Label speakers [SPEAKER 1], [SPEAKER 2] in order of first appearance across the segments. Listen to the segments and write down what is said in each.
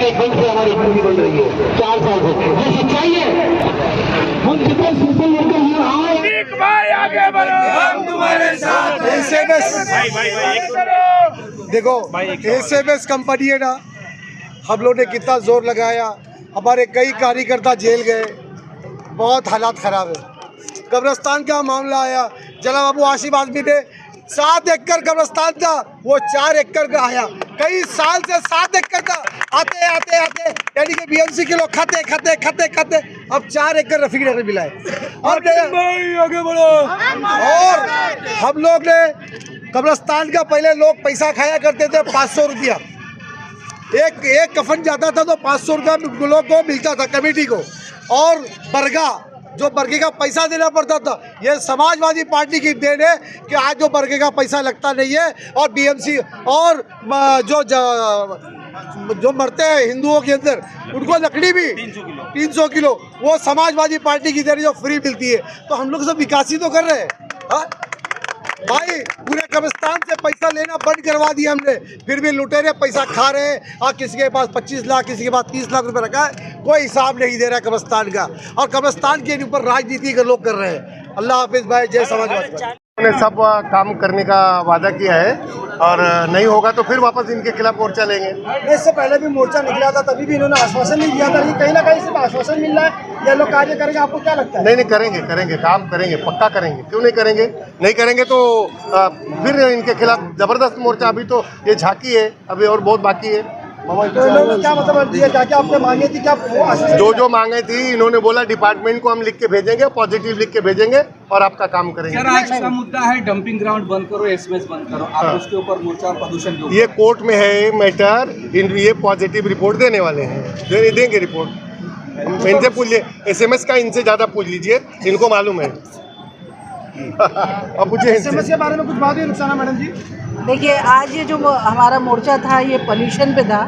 [SPEAKER 1] के दिन से हमारी इकोनॉमी बढ़ रही है, 4 साल से। ये सच्चाई है। हम जितने सोशल वर्कर यहाँ आए,
[SPEAKER 2] भाई आगे बढ़ो, हम तुम्हारे साथ हैं।
[SPEAKER 3] देखो एसएमएस कंपनी है ना, हम लोग ने कितना जोर लगाया, हमारे कई कार्यकर्ता जेल गए, बहुत हालात खराब है। कब्रिस्तान का मामला आया, जनाब अबू आसिम आजमी ने 7 एकड़ कब्रिस्तान था, वो 4 एकड़ का आया। कई साल से 7 एकड़ का आते आते आते यानी कि बीएमसी के लोग खाते अब 4 एकड़ रफीक नगर मिला है। आगे बढ़ो। और हम लोग ने कब्रिस्तान का पहले लोग पैसा खाया करते थे 500 रुपया, एक कफन जाता था तो 500 रुपया लोग को मिलता था कमेटी को, और बरगा जो बरगे का पैसा देना पड़ता था। ये समाजवादी पार्टी की देन है कि आज जो बरगे का पैसा लगता नहीं है, और बीएमसी और जो मरते हैं हिंदुओं के अंदर उनको लकड़ी भी 300 किलो वो समाजवादी पार्टी की देन जो फ्री मिलती है। तो हम लोग सब विकास ही तो कर रहे हैं। भाई पूरे कब्रिस्तान से पैसा लेना बंद करवा दिया हमने, फिर भी लुटेरे पैसा खा रहे हैं। और किसी के पास 25 लाख, किसी के पास 30 लाख रुपए रखा है, कोई हिसाब नहीं दे रहा कब्रिस्तान का, और कब्रिस्तान के ऊपर राजनीति के लोग कर रहे हैं। अल्लाह हाफिज भाई, जय समाजवादी।
[SPEAKER 4] ने सब काम करने का वादा किया है, और नहीं होगा तो फिर वापस इनके खिलाफ मोर्चा लेंगे।
[SPEAKER 3] इससे पहले भी मोर्चा निकला था, तभी भी इन्होंने आश्वासन नहीं दिया था। ये कहीं ना कहीं सिर्फ आश्वासन मिल रहा है, ये लोग कार्य करेंगे, आपको क्या लगता है?
[SPEAKER 4] नहीं करेंगे, काम करेंगे, पक्का करेंगे। क्यों नहीं करेंगे? नहीं करेंगे तो फिर इनके खिलाफ जबरदस्त मोर्चा। अभी तो ये झांकी है, अभी और बहुत बाकी है।
[SPEAKER 3] तो इन्होंने क्या मतलब दिया, क्या आपने मांगे थी, क्या
[SPEAKER 4] जो मांगे थी इन्होंने बोला डिपार्टमेंट को हम लिख के भेजेंगे, पॉजिटिव लिख के भेजेंगे और आपका काम करेंगे।
[SPEAKER 5] सर आज का मुद्दा है डंपिंग ग्राउंड बंद करो, एसएमएस बंद करो, आप उसके ऊपर मोर्चा और प्रदूषण जो
[SPEAKER 4] ये कोर्ट में है मैटर, ये पॉजिटिव रिपोर्ट देने वाले हैं, देंगे रिपोर्ट। इनसे पूछिए, एसएमएस का इनसे ज़्यादा पूछ लीजिए, इनको मालूम है। अब पूछिए
[SPEAKER 3] एसएमएस के बारे में कुछ बात हुई रुखसाना मैडम जी?
[SPEAKER 6] देखिए, आज ये जो हमारा मोर्चा था ये पोल्यूशन पे था,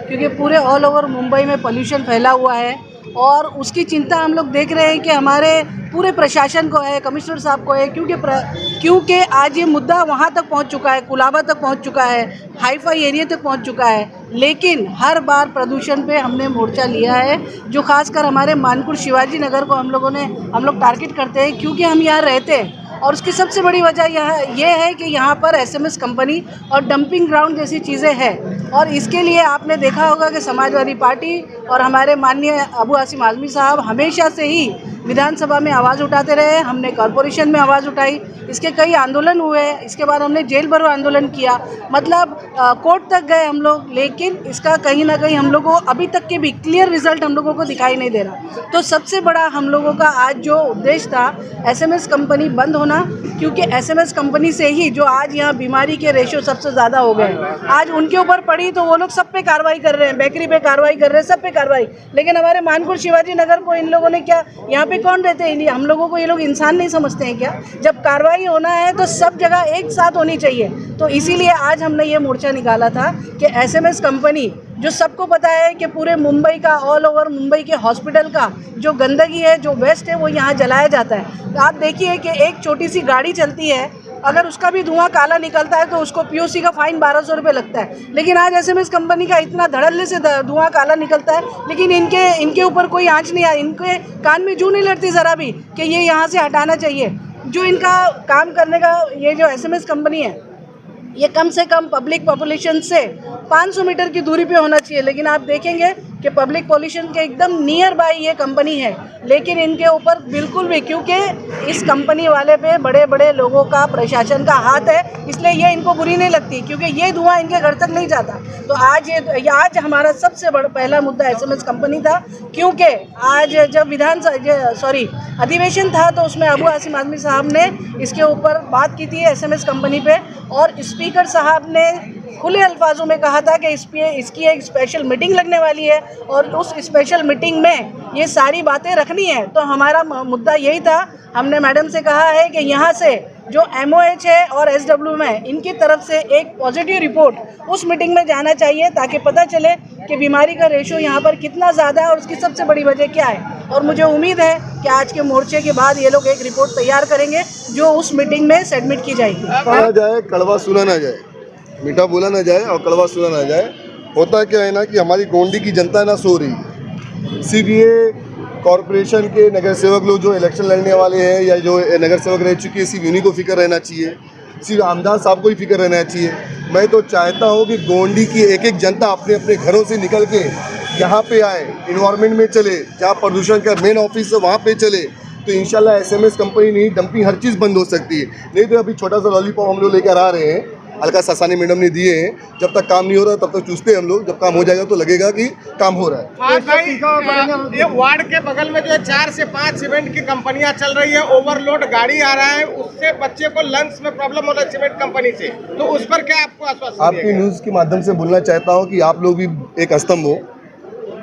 [SPEAKER 6] क्योंकि पूरे ऑल ओवर मुंबई में पोल्यूशन फैला हुआ है, और उसकी चिंता हम लोग देख रहे हैं कि हमारे पूरे प्रशासन को है, कमिश्नर साहब को है, क्योंकि आज ये मुद्दा वहाँ तक पहुँच चुका है, कुलाबा तक पहुँच चुका है, हाईफाई एरिया तक पहुँच चुका है। लेकिन हर बार प्रदूषण पे हमने मोर्चा लिया है, जो खासकर हमारे मानपुर शिवाजी नगर को हम लोग टारगेट करते हैं, क्योंकि हम यहाँ रहते हैं। और उसकी सबसे बड़ी वजह ये है कि यहाँ पर एसएमएस कंपनी और डंपिंग ग्राउंड जैसी चीज़ें हैं, और इसके लिए आपने देखा होगा कि समाजवादी पार्टी और हमारे माननीय अबू आसिम आजमी साहब हमेशा से ही विधानसभा में आवाज़ उठाते रहे। हमने कॉरपोरेशन में आवाज़ उठाई, इसके कई आंदोलन हुए, इसके बाद हमने जेल भरो आंदोलन किया, मतलब कोर्ट तक गए हम लोग, लेकिन इसका कहीं ना कहीं हम लोगों को अभी तक के भी क्लियर रिजल्ट हम लोगों को दिखाई नहीं दे रहा। तो सबसे बड़ा हम लोगों का आज जो उद्देश्य था एसएमएस कंपनी बंद होना, क्योंकि एसएमएस कंपनी से ही जो आज यहाँ बीमारी के रेशो सबसे ज़्यादा हो गए, आज उनके ऊपर पड़ी तो वो लोग सब पे कार्रवाई कर रहे हैं, बेकरी पे कार्रवाई कर रहे हैं, सब पे कार्रवाई। लेकिन हमारे मानपुर शिवाजी नगर को इन लोगों ने क्या, यहाँ पे कौन रहते हैं, हम लोगों को ये लोग इंसान नहीं समझते हैं क्या? जब कार्रवाई होना है तो सब जगह एक साथ होनी चाहिए। तो इसीलिए आज हमने ये मोर्चा निकाला था कि एसएमएस कंपनी, जो सबको पता है कि पूरे मुंबई का, ऑल ओवर मुंबई के हॉस्पिटल का जो गंदगी है, जो वेस्ट है, वो यहाँ जलाया जाता है। तो आप देखिए कि एक छोटी सी गाड़ी चलती है, अगर उसका भी धुआं काला निकलता है तो उसको पीओसी का फाइन 1200 रुपये लगता है। लेकिन आज एसएमएस कंपनी का इतना धड़ल्ले से धुआं काला निकलता है, लेकिन इनके ऊपर कोई आंच नहीं आई, इनके कान में जू नहीं लड़ती ज़रा भी कि ये यहाँ से हटाना चाहिए। जो इनका काम करने का ये जो एसएमएस कंपनी है, ये कम से कम पब्लिक पॉपुलेशन से 500 मीटर की दूरी पे होना चाहिए, लेकिन आप देखेंगे कि पब्लिक पॉल्यूशन के एकदम नियर बाय ये कंपनी है, लेकिन इनके ऊपर बिल्कुल भी, क्योंकि इस कंपनी वाले पे बड़े बड़े लोगों का, प्रशासन का हाथ है, इसलिए ये इनको बुरी नहीं लगती, क्योंकि ये धुआं इनके घर तक नहीं जाता। तो आज हमारा सबसे बड़ा पहला मुद्दा एसएमएस कंपनी था, क्योंकि आज जब अधिवेशन था तो उसमें अबू आसिम आजमी साहब ने इसके ऊपर बात की थी एसएमएस कंपनी पे, और स्पीकर साहब ने खुले अल्फाजों में कहा था कि इसकी एक स्पेशल मीटिंग लगने वाली है, और उस स्पेशल मीटिंग में ये सारी बातें रखनी है। तो हमारा मुद्दा यही था, हमने मैडम से कहा है कि यहाँ से जो MOH है और SW में इनकी तरफ से एक पॉजिटिव रिपोर्ट उस मीटिंग में जाना चाहिए, ताकि पता चले कि बीमारी का रेशो यहाँ पर कितना ज़्यादा है और उसकी सबसे बड़ी वजह क्या है। और मुझे उम्मीद है कि आज के मोर्चे के बाद ये लोग एक रिपोर्ट तैयार करेंगे जो उस मीटिंग में सबमिट की जाएगी।
[SPEAKER 7] कहा जाए, कड़वा सुना ना जाए, मीठा बोला ना जाए और कड़वा सुना ना जाए।
[SPEAKER 4] होता क्या है ना कि हमारी गोंडी की जनता ना सो रही है। सिर्फ ये कॉरपोरेशन के नगर सेवक लोग जो इलेक्शन लड़ने वाले हैं या जो नगर सेवक रह चुके हैं, सिर्फ उन्हीं को फिक्र रहना चाहिए, सिर्फ आमदार साहब को ही फिक्र रहना चाहिए। मैं तो चाहता हूँ कि गोंडी की एक एक जनता अपने अपने घरों से निकल के यहाँ पे आए, इन्वायरमेंट में चले, जहाँ प्रदूषण का मेन ऑफिस है वहाँ पे चले, तो इंशाल्लाह एसएमएस कंपनी नहीं, डंपिंग हर चीज़ बंद हो सकती है। नहीं तो अभी छोटा सा लॉलीपॉप हम लोग लेकर आ रहे हैं, अलका सासानी मैडम ने दिए हैं, जब तक काम नहीं हो रहा तब तक चूसते हैं हम लोग, जब काम हो जाएगा तो लगेगा कि काम हो रहा है।
[SPEAKER 7] हाँ भाई, ये वार्ड के बगल में जो 4 से 5 सीमेंट की कंपनियां चल रही है, ओवरलोड गाड़ी आ रहा है, उससे बच्चे को लंग्स में प्रॉब्लम हो रहा है सीमेंट कंपनी से, तो उस पर क्या आपको आश्वासन
[SPEAKER 4] आपकी न्यूज़ के माध्यम से बोलना चाहता हूँ कि आप लोग भी एक स्तंभ हो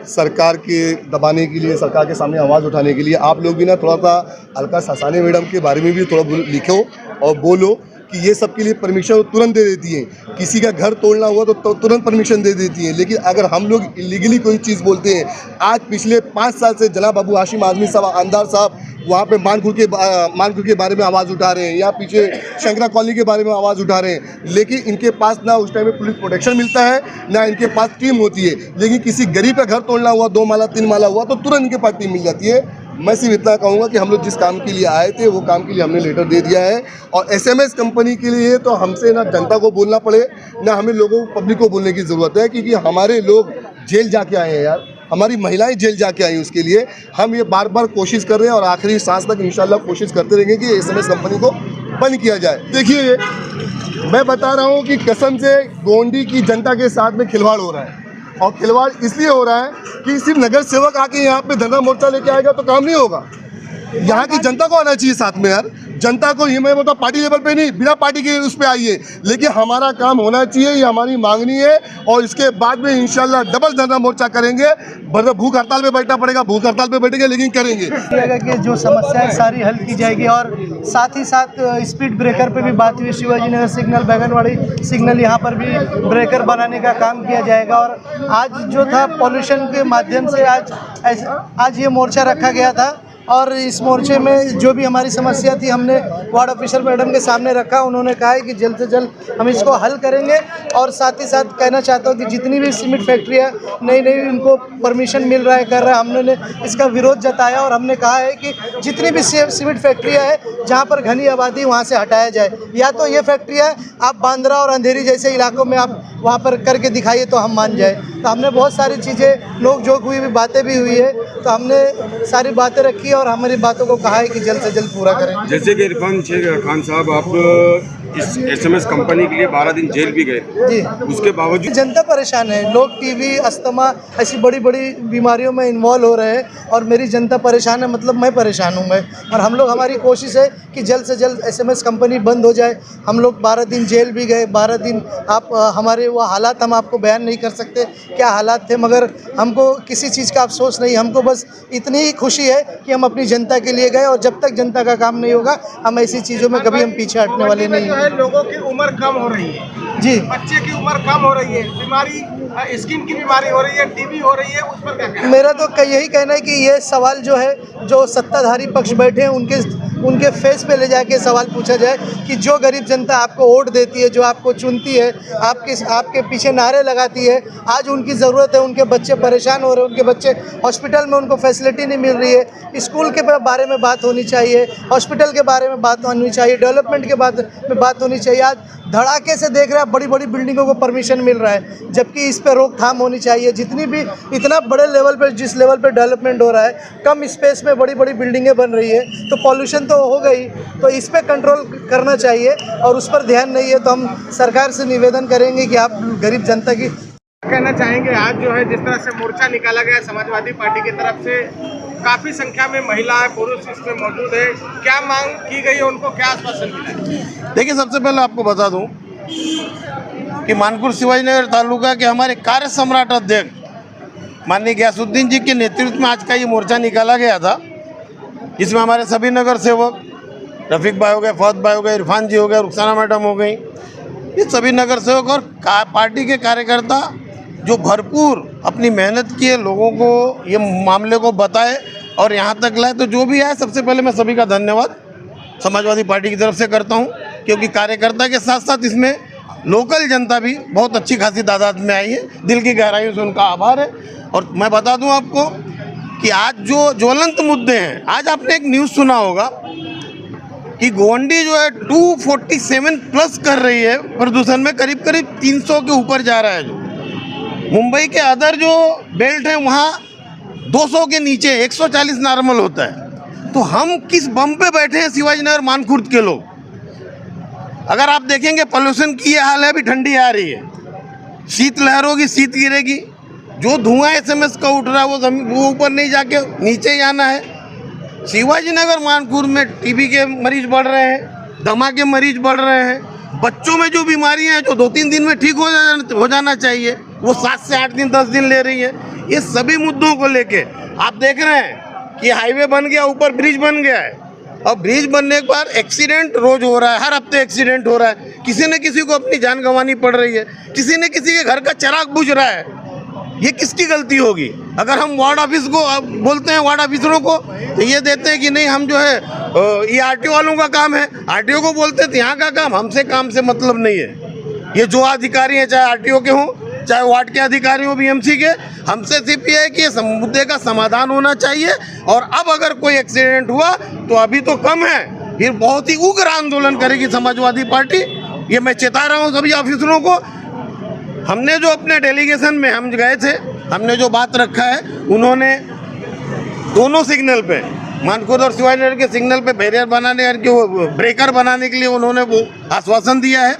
[SPEAKER 4] सरकार के दबाने के लिए, सरकार के सामने आवाज़ उठाने के लिए। आप लोग भी ना थोड़ा सा अलका सासानी मैडम के बारे में भी थोड़ा लिखो और बोलो कि ये सब के लिए परमिशन तुरंत दे देती हैं। किसी का घर तोड़ना हुआ तो तुरंत परमिशन दे देती हैं। लेकिन अगर हम लोग इलीगली कोई चीज़ बोलते हैं, आज पिछले 5 साल से जनाब अबू हाशिम आजमी साहब, आमदार साहब वहाँ पे मानपुर के बारे में आवाज़ उठा रहे हैं, या पीछे शंकरा कॉलोनी के बारे में आवाज़ उठा रहे हैं, लेकिन इनके पास ना उस टाइम में पुलिस प्रोटेक्शन मिलता है, ना इनके पास टीम होती है। लेकिन किसी गरीब का घर तोड़ना हुआ, 2 माला 3 माला हुआ तो तुरंत इनके पास टीम मिल जाती है। मैं सिर्फ इतना कहूँगा कि हम लोग जिस काम के लिए आए थे वो काम के लिए हमने लेटर दे दिया है, और एसएमएस कंपनी के लिए तो हमसे ना जनता को बोलना पड़े, ना हमें लोगों पब्लिक को बोलने की ज़रूरत है, क्योंकि हमारे लोग जेल जाके आए हैं यार, हमारी महिलाएं जेल जाके आई। उसके लिए हम ये बार बार कोशिश कर रहे हैं और आखिरी सांस तक इंशाल्लाह कोशिश करते रहेंगे कि एसएमएस कंपनी को बंद किया जाए। देखिए, मैं बता रहा हूँ कि कसम से गोंडी की जनता के साथ में खिलवाड़ हो रहा है, और खिलवाड़ इसलिए हो रहा है कि सिर्फ नगर सेवक आके यहाँ पे धरना मोर्चा लेके आएगा तो काम नहीं होगा। यहाँ की जनता को आना चाहिए साथ में यार, जनता को, ये मैं बोलता पार्टी लेवल पे नहीं, बिना पार्टी के उस पे आइए, लेकिन हमारा काम होना चाहिए, ये हमारी मांगनी है। और इसके बाद में इंशाल्लाह डबल धरना मोर्चा करेंगे, मतलब भूख हड़ताल पे बैठना पड़ेगा, भूख हड़ताल पे बैठेंगे, लेकिन करेंगे।
[SPEAKER 8] कि जो समस्याएं सारी हल की जाएगी, और साथ ही साथ स्पीड ब्रेकर पे भी बात हुई, शिवाजी नगर सिग्नल, बैगनवाड़ी सिग्नल, यहाँ पर भी ब्रेकर बनाने का काम किया जाएगा। और आज जो था पॉल्यूशन के माध्यम से आज ये मोर्चा रखा गया था, और इस मोर्चे में जो भी हमारी समस्या थी हमने वार्ड ऑफिसर मैडम के सामने रखा। उन्होंने कहा है कि जल्द से जल्द हम इसको हल करेंगे, और साथ ही साथ कहना चाहता हूँ कि जितनी भी सीमेंट फैक्ट्रियाँ नई उनको परमिशन मिल रहा है, कर रहा है, हमने इसका विरोध जताया, और हमने कहा है कि जितनी भी सीमेंट फैक्ट्रियाँ हैं जहाँ पर घनी आबादी, वहाँ से हटाया जाए, या तो ये फैक्ट्रियाँ आप बांद्रा और अंधेरी जैसे इलाकों में आप वहाँ पर करके दिखाइए तो हम मान जाए। तो हमने बहुत सारी चीज़ें, नोक झोंक हुई भी, बातें भी हुई है, तो हमने सारी बातें रखी और हमारी बातों को कहा है कि जल्द से जल्द पूरा करें।
[SPEAKER 2] जैसे कि इरफान खान साहब, आप इस एसएमएस कंपनी के लिए 12 दिन जेल भी गए
[SPEAKER 8] जी,
[SPEAKER 2] उसके बावजूद
[SPEAKER 8] जनता परेशान है। लोग टीबी, अस्थमा ऐसी बड़ी बड़ी बीमारियों में इन्वॉल्व हो रहे हैं, और मेरी जनता परेशान है, मतलब मैं परेशान हूँ। और हम लोग, हमारी कोशिश है कि जल्द से जल्द एसएमएस कंपनी बंद हो जाए। हम लोग 12 दिन जेल भी गए, 12 दिन आप हमारे वो हालात हम आपको बयान नहीं कर सकते क्या हालात थे, मगर हमको किसी चीज़ का अफसोस नहीं, हमको बस इतनी ही खुशी है कि हम अपनी जनता के लिए गए, और जब तक जनता का काम नहीं होगा हम ऐसी चीज़ों में कभी हम पीछे हटने वाले नहीं हैं।
[SPEAKER 7] लोगों की उम्र कम हो रही है
[SPEAKER 8] जी,
[SPEAKER 7] बच्चे की उम्र कम हो रही है, बीमारी, स्किन की बीमारी हो रही है, टीबी हो रही है, उस पर क्या कहना है?
[SPEAKER 8] मेरा तो यही कहना है कि ये सवाल जो है, जो सत्ताधारी पक्ष बैठे हैं उनके फेस पे ले जाके सवाल पूछा जाए कि जो गरीब जनता आपको वोट देती है, जो आपको चुनती है, आपके पीछे नारे लगाती है, आज उनकी ज़रूरत है, उनके बच्चे परेशान हो रहे हैं, उनके बच्चे हॉस्पिटल में उनको फैसिलिटी नहीं मिल रही है, स्कूल के बारे में बात होनी चाहिए, हॉस्पिटल के बारे में बात होनी चाहिए, डेवलपमेंट के बात होनी चाहिए। आज धड़ाके से देख रहे हैं, बड़ी बड़ी बिल्डिंगों को परमिशन मिल रहा है, जबकि इस पर रोकथाम होनी चाहिए। जितनी भी इतना बड़े लेवल पर, जिस लेवल पर डेवलपमेंट हो रहा है, कम स्पेस में बड़ी बड़ी बिल्डिंगें बन रही है, तो पॉल्यूशन तो हो गई, तो इस पर कंट्रोल करना चाहिए, और उस पर ध्यान नहीं है। तो हम सरकार से निवेदन करेंगे कि आप गरीब जनता की
[SPEAKER 7] कहना चाहेंगे, आज जो है जिस तरह से मोर्चा निकाला गया समाजवादी पार्टी की तरफ से, काफ़ी संख्या में महिलाएं, पुरुष इसमें मौजूद है, क्या मांग की गई है, उनको क्या आश्वासन मिला है?
[SPEAKER 9] देखिए, सबसे पहले आपको बता दूं कि मानपुर शिवाजी नगर तालुका के हमारे कार्य सम्राट अध्यक्ष माननीय गयासुद्दीन जी के नेतृत्व में आज का ये मोर्चा निकाला गया था, जिसमें हमारे सभी नगर सेवक, रफीक भाई हो गए, फहद भाई हो गए, इरफान जी हो गए, रुखसाना मैडम हो गई, ये सभी नगर सेवक और पार्टी के कार्यकर्ता जो भरपूर अपनी मेहनत किए, लोगों को ये मामले को बताए और यहाँ तक लाए। तो जो भी आए, सबसे पहले मैं सभी का धन्यवाद समाजवादी पार्टी की तरफ से करता हूँ, क्योंकि कार्यकर्ता के साथ साथ इसमें लोकल जनता भी बहुत अच्छी खासी तादाद में आई है। दिल की गहराइयों से उनका आभार है। और मैं बता दूं आपको कि आज जो ज्वलंत मुद्दे हैं, आज आपने एक न्यूज़ सुना होगा कि गोवंडी जो है 247 प्लस कर रही है प्रदूषण में, करीब करीब 300 के ऊपर जा रहा है। जो मुंबई के अदर जो बेल्ट है वहाँ 200 के नीचे 140 नॉर्मल होता है। तो हम किस बम पे बैठे हैं शिवाजी नगर मानखुर्द के लोग। अगर आप देखेंगे पोल्यूशन की ये हाल है, अभी ठंडी आ रही है, शीतलहर होगी, शीत गिरेगी, जो धुआं SMS का उठ रहा है वो ऊपर नहीं जाके नीचे ही आना है। शिवाजी नगर मानखुर्द में TB के मरीज बढ़ रहे हैं, दमा के मरीज बढ़ रहे हैं, बच्चों में जो बीमारियां हैं जो 2-3 दिन में ठीक हो जाना चाहिए वो 7 से 8 दिन 10 दिन ले रही है। ये सभी मुद्दों को लेके आप देख रहे हैं कि हाईवे बन गया, ऊपर ब्रिज बन गया है, और ब्रिज बनने के बाद एक्सीडेंट रोज हो रहा है, हर हफ्ते एक्सीडेंट हो रहा है, किसी न किसी को अपनी जान गंवानी पड़ रही है, किसी न किसी के घर का चिराग बुझ रहा है। ये किसकी गलती होगी? अगर हम वार्ड ऑफिस को बोलते हैं, वार्ड ऑफिसरों को, तो ये देते हैं कि नहीं हम जो है ये RTO वालों का काम है, RTO को बोलते हैं यहाँ का काम, हमसे काम से मतलब नहीं है। ये जो अधिकारी हैं, चाहे RTO के हों, चाहे वार्ड के अधिकारी हो, BMC के, हमसे सिर्फ ये है कि इस मुद्दे का समाधान होना चाहिए। और अब अगर कोई एक्सीडेंट हुआ तो अभी तो कम है, फिर बहुत ही उग्र आंदोलन करेगी समाजवादी पार्टी। ये मैं चेता रहा हूँ सभी ऑफिसरों को। हमने जो अपने डेलीगेशन में हम गए थे, हमने जो बात रखा है, उन्होंने दोनों सिग्नल पे, मानखुर्द और शिवाजी नगर के सिग्नल पे बैरियर बनाने यानी कि वो ब्रेकर बनाने के लिए उन्होंने वो आश्वासन दिया है।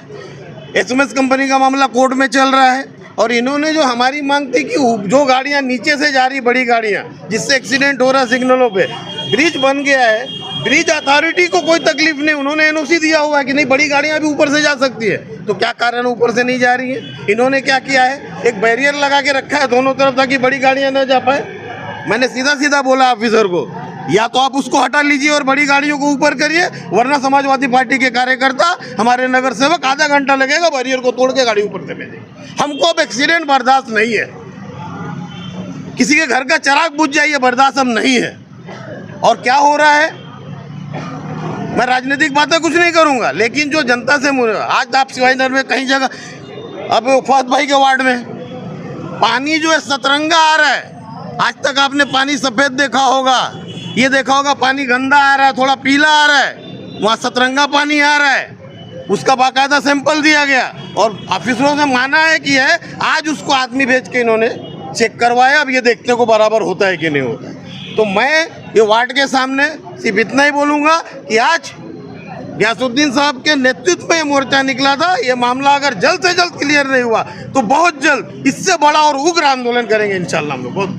[SPEAKER 9] SMS कंपनी का मामला कोर्ट में चल रहा है। और इन्होंने जो हमारी मांग थी कि जो गाड़ियां नीचे से जा रही, बड़ी गाड़ियां जिससे एक्सीडेंट हो रहा है सिग्नलों पे, ब्रिज बन गया है, ब्रिज अथॉरिटी को कोई तकलीफ नहीं, उन्होंने NOC दिया हुआ है कि नहीं बड़ी गाड़ियां भी ऊपर से जा सकती है, तो क्या कारण ऊपर से नहीं जा रही है? इन्होंने क्या किया है, एक बैरियर लगा के रखा है दोनों तरफ ताकि बड़ी गाड़ियां न जा पाए। मैंने सीधा सीधा बोला ऑफिसर को, या तो आप उसको हटा लीजिए और बड़ी गाड़ियों को ऊपर करिए, वरना समाजवादी पार्टी के कार्यकर्ता, हमारे नगर सेवक आधा घंटा लगेगा बैरियर को तोड़ के गाड़ी ऊपर से भेजेंगे। हमको अब एक्सीडेंट बर्दाश्त नहीं है, किसी के घर का चिराग बुझ जाइए बर्दाश्त हम नहीं है। और क्या हो रहा है, मैं राजनीतिक बातें कुछ नहीं करूंगा, लेकिन जो जनता से आज आप शिवाजी नगर में कहीं जगह, अब फौज भाई के वार्ड में पानी जो है सतरंगा आ रहा है। आज तक आपने पानी सफ़ेद देखा होगा, ये देखा होगा पानी गंदा आ रहा है, थोड़ा पीला आ रहा है, वहाँ सतरंगा पानी आ रहा है। उसका बाकायदा सैंपल दिया गया और ऑफिसरों से माना है कि है, आज उसको आदमी भेज के इन्होंने चेक करवाया। अब ये देखने को बराबर होता है कि नहीं होता है। तो मैं ये वार्ड के सामने सिर्फ इतना ही बोलूँगा कि आज गयासुद्दीन साहब के नेतृत्व में ये मोर्चा निकला था। ये मामला अगर जल्द से जल्द क्लियर नहीं हुआ तो बहुत जल्द इससे बड़ा और उग्र आंदोलन करेंगे इंशाल्लाह हम लोग। बहुत